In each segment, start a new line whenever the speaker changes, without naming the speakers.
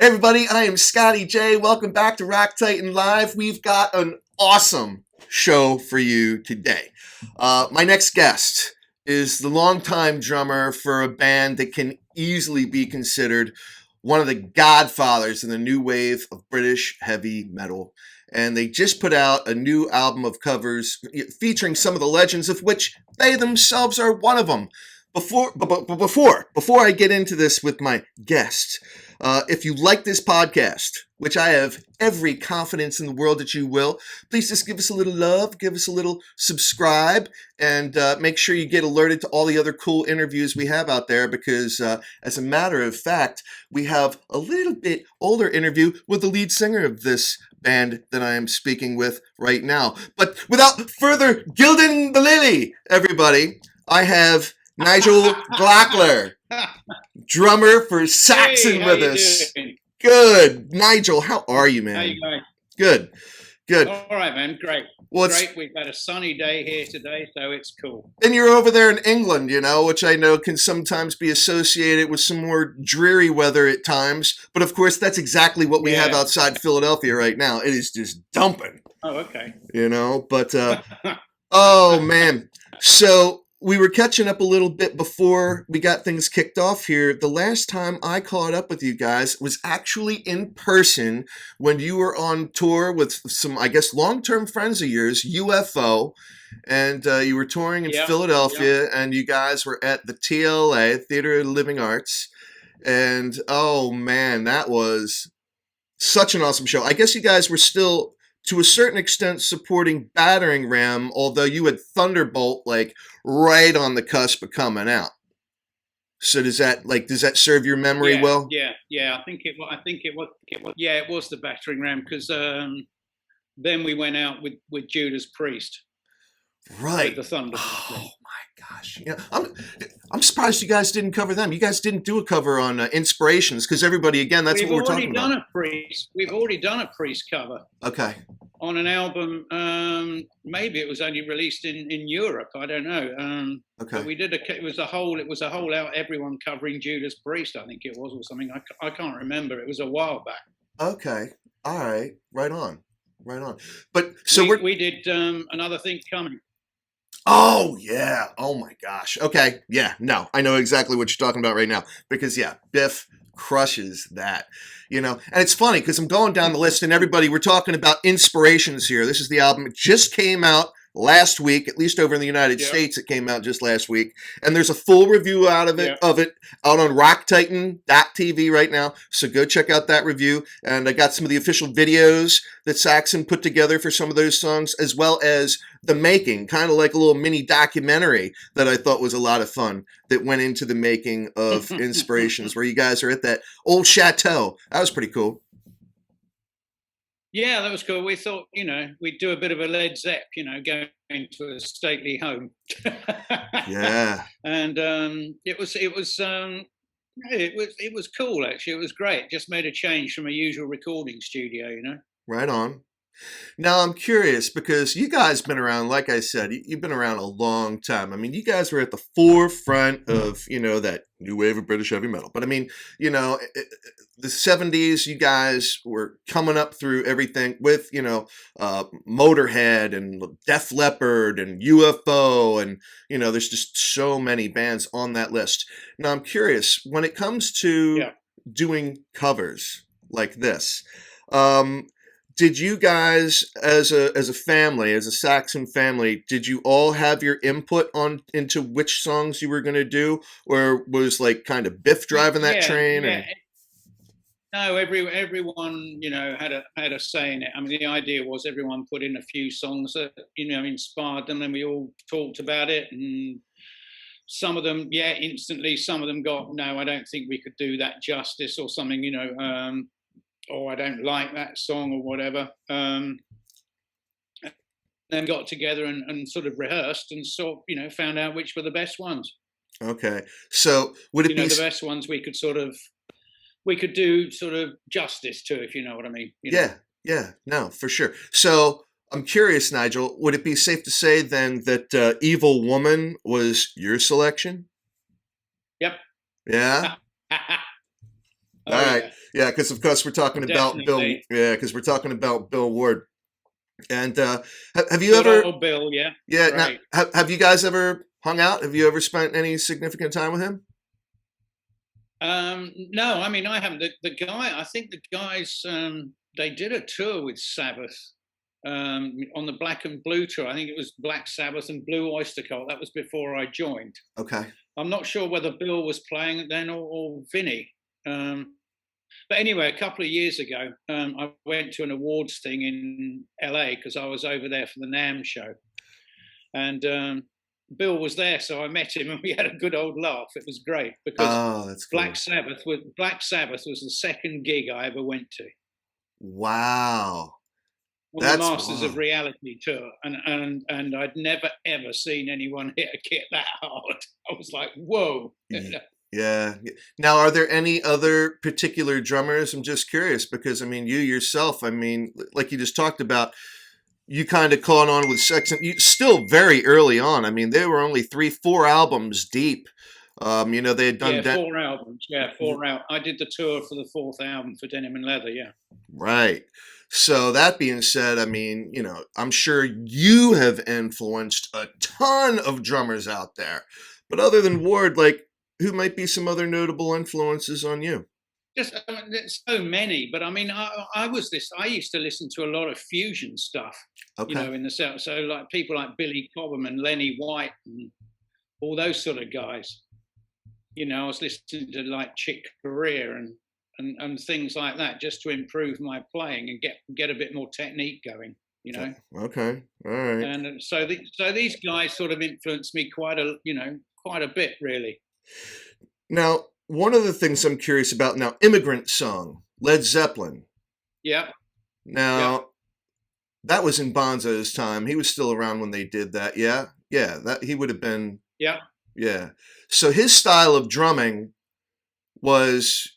Hey everybody, I am Scotty J. Welcome back to Rock Titan Live. We've got an awesome show for you today. My next guest is the longtime drummer for a band that can easily be considered one of the godfathers in the new wave of British heavy metal. And they just put out a new album of covers featuring some of the legends, of which they themselves are one of them. Before I get into this with my guest, if you like this podcast, which I have every confidence in the world that you will, please just give us a little love, give us a little subscribe, and make sure you get alerted to all the other cool interviews we have out there because, as a matter of fact, we have a little bit older interview with the lead singer of this band that I am speaking with right now. But without further gilding the lily, everybody, I have Nigel Glockler, drummer for Saxon,
Hey,
with
you
us.
doing?
Good. Nigel, how are you, man?
How you going?
Good.
All right, man. Great.
Well,
Great. We've had a sunny day here today, so it's cool.
and you're over there in England, which I know can sometimes be associated with some more dreary weather at times. But of course, that's exactly what we have outside Philadelphia right now. It is just dumping.
Oh, okay.
But, oh, man. So we were catching up a little bit before we got things kicked off here. The last time I caught up with you guys was actually in person when you were on tour with some, I guess, long-term friends of yours, UFO, and you were touring in Philadelphia, and you guys were at the TLA, Theater of the Living Arts, and oh man, that was such an awesome show. I guess you guys were still, to a certain extent, supporting Battering Ram, although you had Thunderbolt like right on the cusp of coming out. So does that serve your memory well?
Yeah. I think it was. Yeah, it was the Battering Ram because then we went out with Judas Priest.
Right.
With the Thunderbolt.
Oh my gosh! I'm surprised you guys didn't cover them. You guys didn't do a cover on Inspirations because everybody, again, that's what we're talking about.
We've already done a Priest cover.
Okay.
On an album, maybe it was only released in Europe. I don't know.
Okay.
But we did it was a whole out everyone covering Judas Priest. I think it was or something. I can't remember. It was a while back.
Okay. All right. Right on. But so
we did Another Thing Coming.
Oh, yeah. Oh, my gosh. Okay. Yeah. No, I know exactly what you're talking about right now because, yeah, Biff crushes that, And it's funny because I'm going down the list and everybody, we're talking about Inspirations here. This is the album. It just came out last week, at least over in the United States. It came out just last week. And there's a full review out of it out on rocktitan.tv right now. So go check out that review. And I got some of the official videos that Saxon put together for some of those songs, as well as the making, kind of like a little mini documentary that I thought was a lot of fun that went into the making of Inspirations, where you guys are at that old chateau. That was pretty cool.
Yeah, that was cool. We thought, we'd do a bit of a Led Zepp, going to a stately home.
Yeah.
And it was cool actually. It was great. Just made a change from a usual recording studio,
Right on. Now I'm curious because you guys been around, like I said, you've been around a long time. I mean, you guys were at the forefront of, that new wave of British heavy metal. But I mean, the 70s, you guys were coming up through everything with, Motorhead and Def Leppard and UFO. And, there's just so many bands on that list. Now I'm curious, when it comes to doing covers like this, did you guys, as a family, as a Saxon family, did you all have your input into which songs you were going to do, or was like kind of Biff driving that train?
Yeah. No, everyone had a say in it. I mean, the idea was everyone put in a few songs that inspired them, and we all talked about it. And some of them, instantly. Some of them got, no, I don't think we could do that justice, or something. Or I don't like that song or whatever. Then got together and sort of rehearsed and found out which were the best ones.
Okay. So would it be
the best ones we could do sort of justice to, if you know what I mean?
Yeah. No, for sure. So I'm curious, Nigel, would it be safe to say then that Evil Woman was your selection?
Yep.
Yeah? All
Oh
right.
yeah,
Yeah, because of course we're talking about Bill.
definitely.
Yeah, because we're talking about Bill Ward. And have you
Good
ever?
old Bill, yeah,
Yeah. Now,
great.
have you guys ever hung out? Have you ever spent any significant time with him?
No, I mean I haven't. The guy, I think the guys, they did a tour with Sabbath on the Black and Blue tour. I think it was Black Sabbath and Blue Oyster Cult. That was before I joined.
Okay.
I'm not sure whether Bill was playing it then or Vinny. But anyway, a couple of years ago, I went to an awards thing in LA because I was over there for the NAMM show, and Bill was there, so I met him and we had a good old laugh. It was great because
Oh, that's cool.
Black Sabbath was the second gig I ever went to
Wow.
on the
That's
Masters of
wow.
Reality tour, and I'd never ever seen anyone hit a kit that hard. I was like, whoa.
Yeah. Now, are there any other particular drummers? I'm just curious because I mean, you yourself, I mean, like you just talked about, you kind of caught on with Saxon. You still very early on. I mean, they were only 3, 4 albums deep. They had done
Yeah,
that.
4 albums. Yeah, 4 out. I did the tour for the fourth album for Denim and Leather. Yeah.
Right. So that being said, I mean, I'm sure you have influenced a ton of drummers out there. But other than Ward, like, who might be some other notable influences on you?
Just there's so many, but I mean, I was this. I used to listen to a lot of fusion stuff,
Okay.
in the South. So like people like Billy Cobham and Lenny White and all those sort of guys. I was listening to like Chick Corea and things like that just to improve my playing and get a bit more technique going.
Okay. All right.
And so these guys sort of influenced me quite a bit, really.
Now, one of the things I'm curious about now, Immigrant Song, Led Zeppelin.
Yeah, yeah,
Now, that was in Bonzo's time. He was still around when they did that. Yeah. Yeah, that he would have been.
yeah.
Yeah. So his style of drumming was,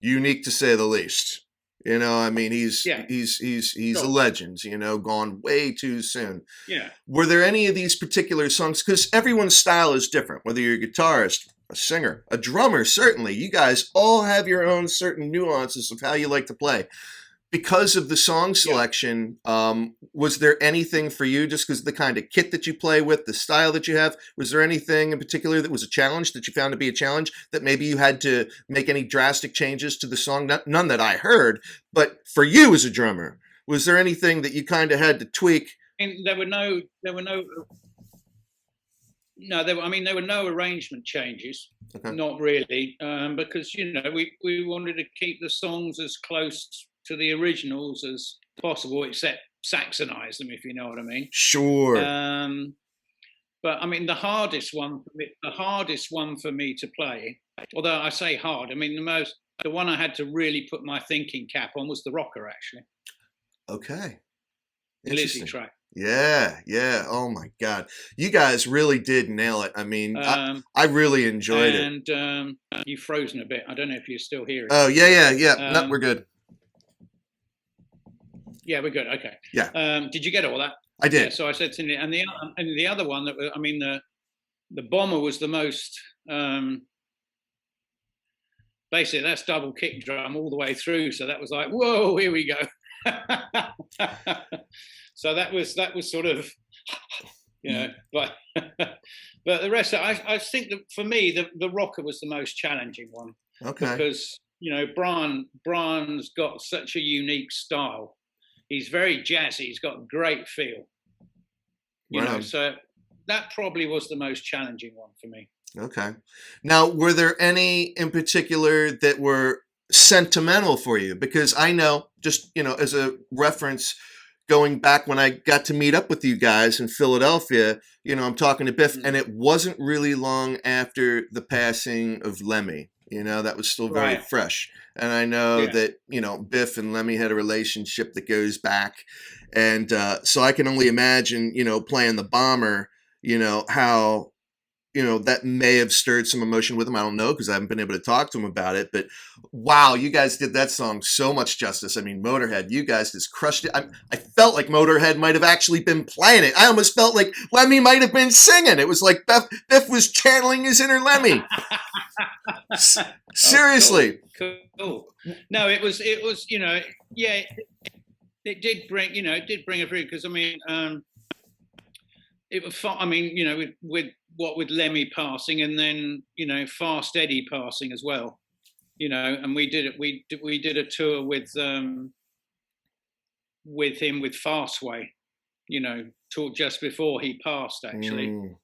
unique to say the least. I mean, he's
Yeah,
he's he's he's a
sure.
legend, gone way too soon.
Yeah.
Were there any of these particular songs? Because everyone's style is different, whether you're a guitarist, a singer, a drummer, certainly. You guys all have your own certain nuances of how you like to play. Because of the song
Yeah.
selection, was there anything for you, just because of the kind of kit that you play with, the style that you have, was there anything in particular that was a challenge that you found to be a challenge that maybe you had to make any drastic changes to the song? None that I heard, but for you as a drummer, was there anything that you kind of had to tweak?
And there were no, no, there were no arrangement changes.
Okay.
Not really, because we wanted to keep the songs as close to the originals as possible, except saxonize them, if you know what I mean.
Sure.
But I mean, the hardest one for me to play, although I say hard, I mean the one I had to really put my thinking cap on was the rocker, actually,
Okay.
the Lizzie
Interesting.
track.
Yeah, yeah. Oh my God. You guys really did nail it. I mean,
Um,
I really enjoyed it.
and you've frozen a bit. I don't know if you're still hearing.
Oh, yeah, yeah, yeah. No, we're
Um,
good.
yeah, we're good. Okay.
Yeah,
Did you get all that?
I
Yeah.
did.
So I said to Nick, and the other one I mean, the bomber was the most. Basically, that's double kick drum all the way through. So that was like, whoa, here we go. So that was sort of, but but the rest, I think that for me, the rocker was the most challenging one
Okay.
because Brian's got such a unique style. He's very jazzy. He's got a great feel.
Right.
So that probably was the most challenging one for me.
Okay. Now, were there any in particular that were sentimental for you? Because I know, just, as a reference, going back when I got to meet up with you guys in Philadelphia, I'm talking to Biff, and it wasn't really long after the passing of Lemmy. That was still very
Right.
fresh. And I know
Yeah.
that, Biff and Lemmy had a relationship that goes back. And so I can only imagine, playing the bomber, how, that may have stirred some emotion with him. I don't know, because I haven't been able to talk to him about it. But wow, you guys did that song so much justice. I mean, Motorhead, you guys just crushed it. I felt like Motorhead might have actually been playing it. I almost felt like Lemmy might have been singing. It was like Biff was channeling his inner Lemmy. Seriously.
Cool. No, it was, yeah, it did bring, it did bring a through, because I mean, it was fun. I mean, with Lemmy passing, and then Fast Eddie passing as well. And we did it. We did a tour with him with Fastway. Talk just before he passed, actually.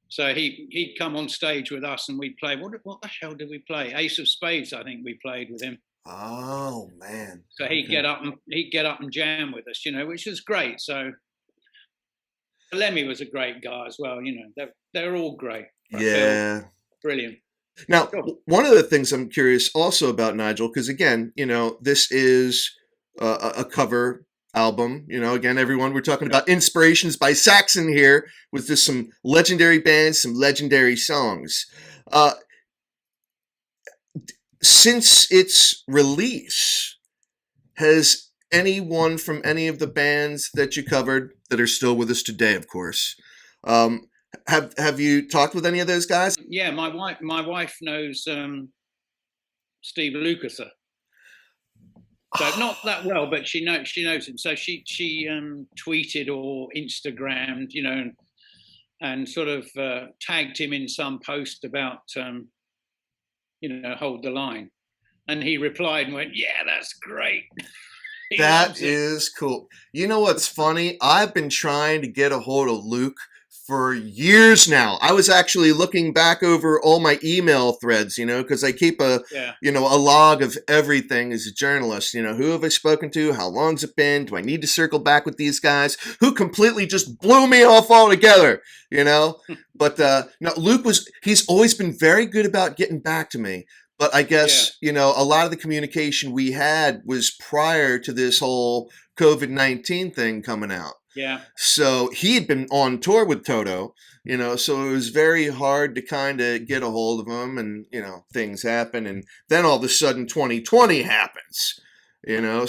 So he'd come on stage with us, and we'd play. What the hell did we play? Ace of Spades, I think we played with him.
Oh man!
So he'd get up and jam with us, which was great. So Lemmy was a great guy as well. They're all great.
Yeah,
brilliant.
Now, one of the things I'm curious also about, Nigel, because again, this is a cover album. Again, everyone, we're talking about inspirations by Saxon here, with just some legendary bands, some legendary songs. Since its release, has anyone from any of the bands that you covered that are still with us today, of course, have you talked with any of those guys?
Yeah, my wife knows Steve Lukather. So not that well, but she knows him. So she tweeted or Instagrammed, and sort of tagged him in some post about Hold the Line, and he replied and went, "Yeah, that's great."
That is cool. You know what's funny? I've been trying to get a hold of Luke for years now. I was actually looking back over all my email threads, because I keep a log of everything as a journalist. Who have I spoken to? How long's it been? Do I need to circle back with these guys who completely just blew me off altogether? But no, he's always been very good about getting back to me. But I guess, a lot of the communication we had was prior to this whole COVID-19 thing coming out.
Yeah.
So he had been on tour with Toto, so it was very hard to kind of get a hold of him, and, things happen. And then all of a sudden 2020 happens,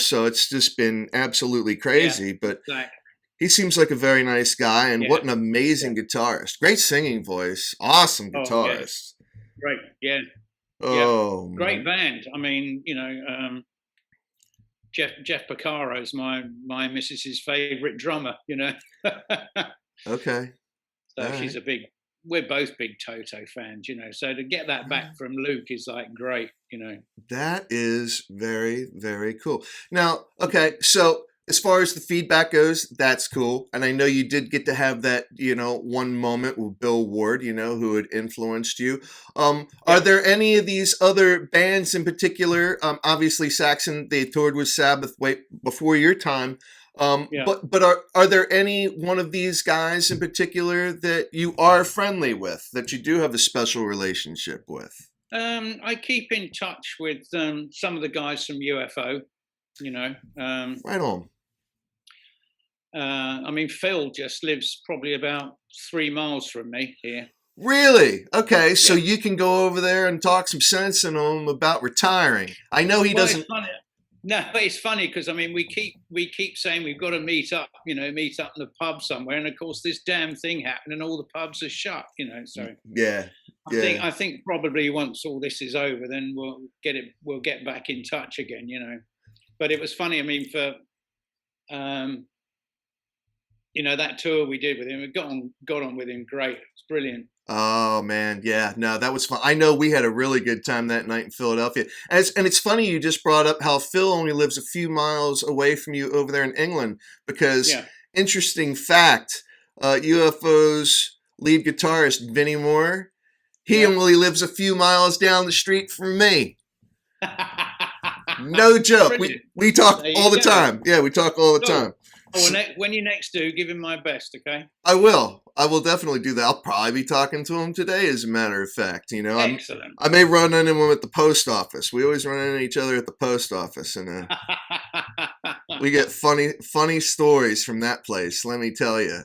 so it's just been absolutely crazy.
Yeah,
but
exactly.
He seems like a very nice guy, and what an amazing guitarist. Great singing voice. Awesome guitarist.
Great. Yeah.
Oh,
great band. I mean, Jeff Porcaro is my missus's favorite drummer.
Okay.
So she's we're both big Toto fans. So to get that back from Luke is like great.
That is very, very cool. Now, okay, so as far as the feedback goes, that's cool. And I know you did get to have that, one moment with Bill Ward, who had influenced you. Are there any of these other bands in particular? Obviously, Saxon, they toured with Sabbath way before your time. But are there any one of these guys in particular that you are friendly with, that you do have a special relationship with?
I keep in touch with some of the guys from UFO,
Right on.
I mean, Phil just lives probably about 3 miles from me here.
Really? Okay, so you can go over there and talk some sense into him about retiring. I know he doesn't.
No, but it's funny because I mean, we keep saying we've got to meet up, meet up in the pub somewhere, and of course this damn thing happened, and all the pubs are shut, So I think probably once all this is over, then we'll get back in touch again, But it was funny. I mean, for that tour we did with him, we got on with him great. It's brilliant.
Oh man, yeah, no, that was fun. I know we had a really good time that night in Philadelphia. And it's funny you just brought up how Phil only lives a few miles away from you over there in England, because interesting fact, UFO's lead guitarist Vinnie Moore, he only lives a few miles down the street from me. No joke. We talk all the time. Yeah, we talk all the time.
Oh, when you next do, give him my best, okay?
I will definitely do that. I'll probably be talking to him today, as a matter of fact.
Excellent.
I may run into him at the post office. We always run into each other at the post office, and we get funny stories from that place. Let me tell you.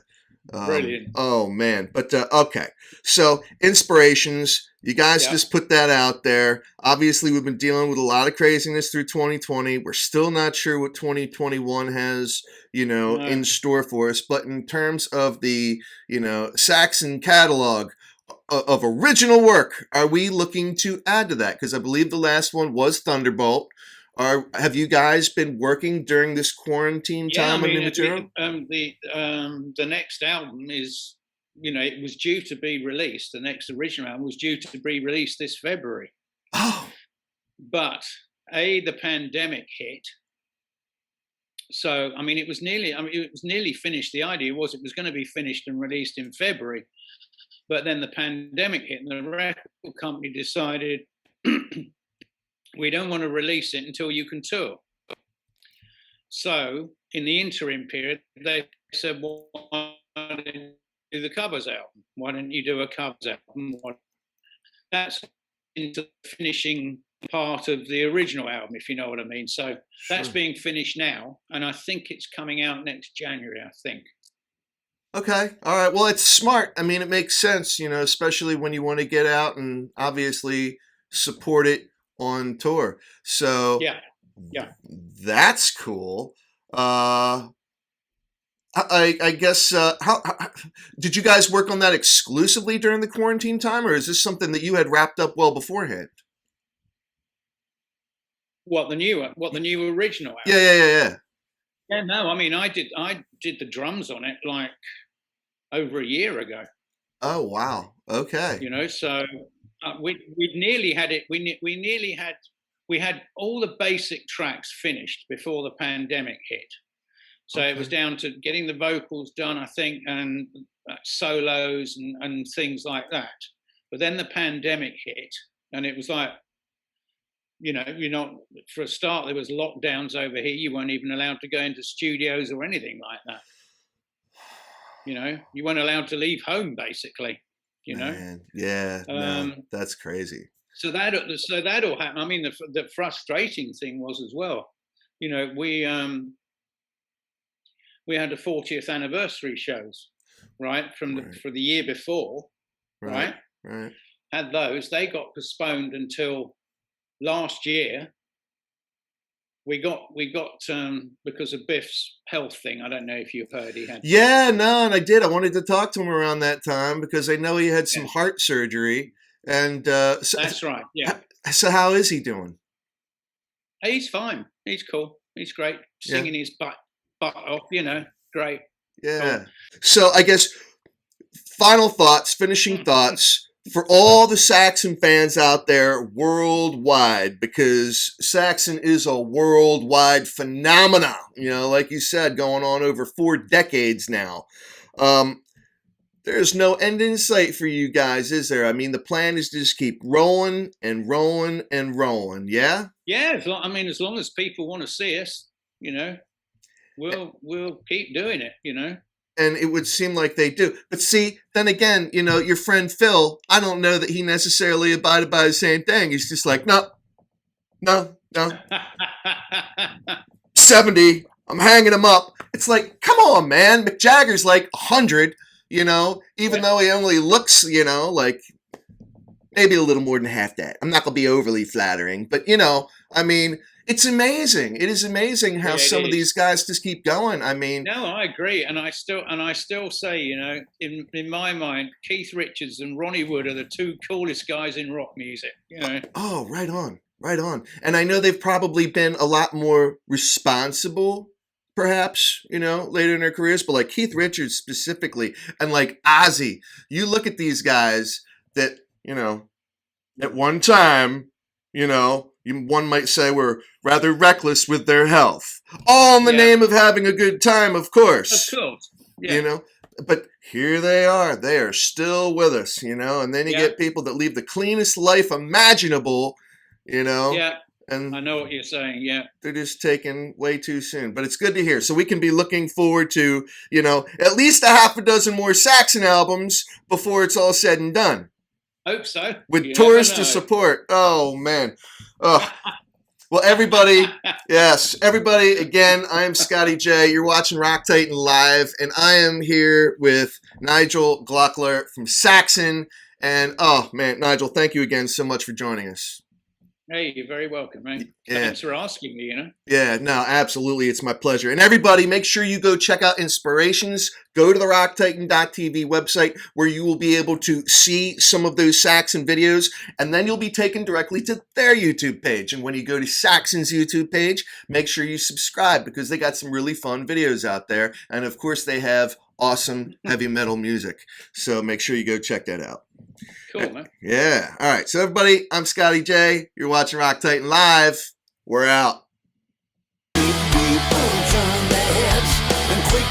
Brilliant.
Oh man, but okay. So inspirations. You guys just put that out there. Obviously, we've been dealing with a lot of craziness through 2020. We're still not sure what 2021 has, in store for us. But in terms of the, Saxon catalog, of original work are we looking to add to that? Because I believe the last one was Thunderbolt. Have you guys been working during this quarantine time on new material?
The next album is, it was due to be released. The next original album was due to be released this February.
Oh,
but the pandemic hit. So it was nearly finished. The idea was it was going to be finished and released in February, but then the pandemic hit, and the record company decided we don't want to release it until you can tour. So in the interim period, they said, well, why don't you do the covers album? Why don't you do a covers album? That's into the finishing part of the original album, if you know what I mean. So that's being finished now, and I think it's coming out next January, I think.
Okay. All right. Well, it's smart. It makes sense, especially when you want to get out and obviously support it on tour. So
yeah,
that's cool. I guess how did you guys work on that exclusively during the quarantine time, or is this something that you had wrapped up well beforehand?
What the new original album?
Yeah.
Yeah, no, I did the drums on it like over a year ago.
Oh wow. Okay.
So we nearly had it. We had all the basic tracks finished before the pandemic hit. So It was down to getting the vocals done, I think, and solos and things like that. But then the pandemic hit, and it was like, for a start, there was lockdowns over here. You weren't even allowed to go into studios or anything like that. You weren't allowed to leave home, basically.
Man, yeah, no, that's crazy.
So that all happened. The frustrating thing was as well. We had the 40th anniversary shows, right, for the year before, right? Had those. They got postponed until last year. We got because of Biff's health thing. I don't know if you've heard he had.
Yeah, no, and I did. I wanted to talk to him around that time because I know he had some heart surgery, and so,
that's right. Yeah.
So how is he doing?
He's fine. He's cool. He's great. Singing his butt off. Great.
Yeah. Cool. So I guess finishing thoughts. For all the Saxon fans out there worldwide, because Saxon is a worldwide phenomenon, like you said, going on over 4 decades now. There's no end in sight for you guys, is there? The plan is to just keep rolling and rolling and rolling, yeah?
Yeah, as long as people want to see us, we'll keep doing it,
And it would seem like they do. But see, then again, your friend Phil, I don't know that he necessarily abided by the same thing. He's just like, no. 70, I'm hanging him up. It's like, come on, man. Mick Jagger's like 100, even though he only looks, like maybe a little more than half that. I'm not going to be overly flattering, but, it's amazing. It is amazing how some of these guys just keep going.
No, I agree, and I still say, in my mind, Keith Richards and Ronnie Wood are the 2 coolest guys in rock music.
Oh, right on. And I know they've probably been a lot more responsible, perhaps, later in their careers. But like Keith Richards specifically, and like Ozzy, you look at these guys that at one time, one might say were rather reckless with their health. All in the name of having a good time, of course.
Of course. Yeah.
But here they are. They are still with us, and then you get people that leave the cleanest life imaginable,
Yeah.
And
I know what you're saying, yeah.
They're just taken way too soon. But it's good to hear. So we can be looking forward to, at least a half a dozen more Saxon albums before it's all said and done.
Hope so.
With tours to support. Oh, man. Oh. Well, everybody, again, I am Scotty J. You're watching Rock Titan Live, and I am here with Nigel Glockler from Saxon. And, oh, man, Nigel, thank you again so much for joining us.
Hey, you're very welcome, man.
Yeah.
Thanks for asking me, you know.
Yeah, no, absolutely. It's my pleasure. And everybody, make sure you go check out Inspirations. Go to the rocktitan.tv website where you will be able to see some of those Saxon videos, and then you'll be taken directly to their YouTube page. And when you go to Saxon's YouTube page, make sure you subscribe because they got some really fun videos out there. And of course, they have awesome heavy metal music. So make sure you go check that out.
Cool, man.
Yeah. All right. So everybody, I'm Scotty J. You're watching Rock Titan Live. We're out.
People turn their heads and quick